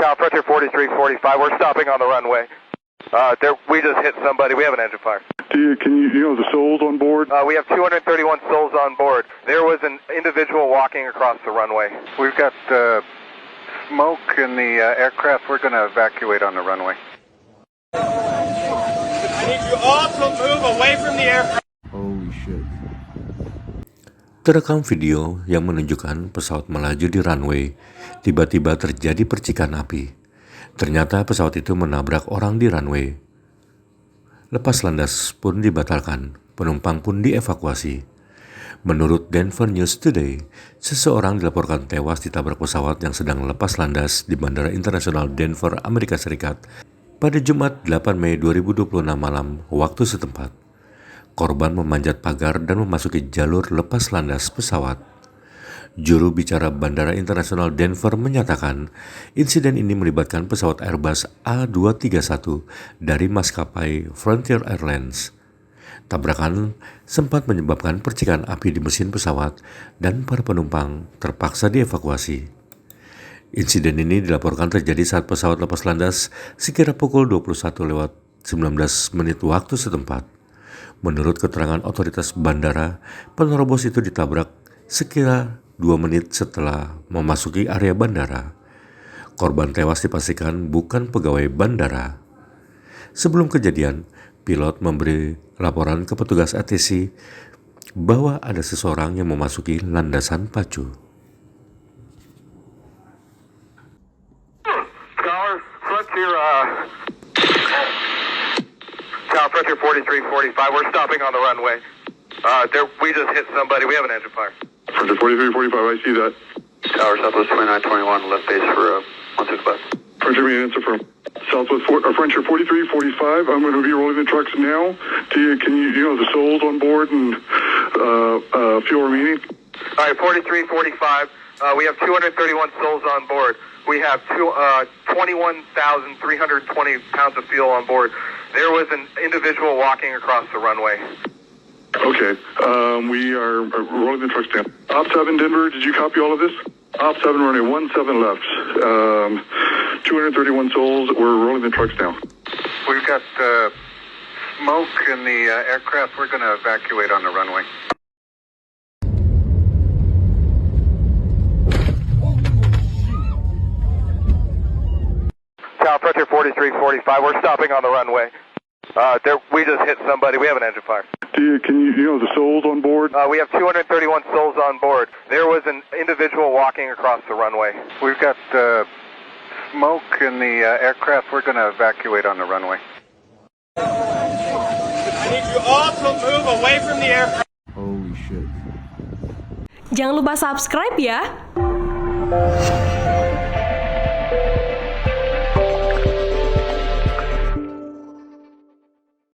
Tower Frontier 4345, we're stopping on the runway. We just hit somebody. We have an engine fire. Can you know the souls on board? We have 231 souls on board. There was an individual walking across the runway. We've got smoke in the aircraft. We're going to evacuate on the runway. I need you all to move away from the aircraft. Holy shit. Terekam video yang menunjukkan pesawat melaju di runway, tiba-tiba terjadi percikan api. Ternyata pesawat itu menabrak orang di runway. Lepas landas pun dibatalkan, penumpang pun dievakuasi. Menurut DenverNewsToday, seseorang dilaporkan tewas ditabrak pesawat yang sedang lepas landas di Bandara Internasional Denver, Amerika Serikat pada Jumat 8 Mei 2026 malam waktu setempat. Korban memanjat pagar dan memasuki jalur lepas landas pesawat. Juru bicara Bandara Internasional Denver menyatakan insiden ini melibatkan pesawat Airbus A231 dari maskapai Frontier Airlines. Tabrakan sempat menyebabkan percikan api di mesin pesawat dan para penumpang terpaksa dievakuasi. Insiden ini dilaporkan terjadi saat pesawat lepas landas sekira pukul 21:19 waktu setempat. Menurut keterangan otoritas bandara, penerobos itu ditabrak sekira 2 menit setelah memasuki area bandara. Korban tewas dipastikan bukan pegawai bandara. Sebelum kejadian, pilot memberi laporan ke petugas ATC bahwa ada seseorang yang memasuki landasan pacu. Tower Frontier 4345, we're stopping on the runway. We just hit somebody. We have an engine fire. Frontier 4345, I see that. Tower Southwest 2921, left base for 125. Frontier main answer from Southwest Frontier 4345. I'm going to be rolling the trucks now. Can you know the souls on board and fuel remaining? All right, 4345. We have 231 souls on board. We have 21,320 pounds of fuel on board. There was an individual walking across the runway. Okay, we are rolling the trucks down. Op 7 Denver, did you copy all of this? Op 7 running 17 left. 231 souls, we're rolling the trucks down. We've got smoke in the aircraft. We're going to evacuate on the runway. Tower Frontier 4345, we're stopping on the runway. We just hit somebody. We have an engine fire. Can you know the souls on board? We have 231 souls on board. There was an individual walking across the runway. We've got smoke in the aircraft. We're going to evacuate on the runway. I need you all to move away from the aircraft. Holy shit. Jangan lupa subscribe ya.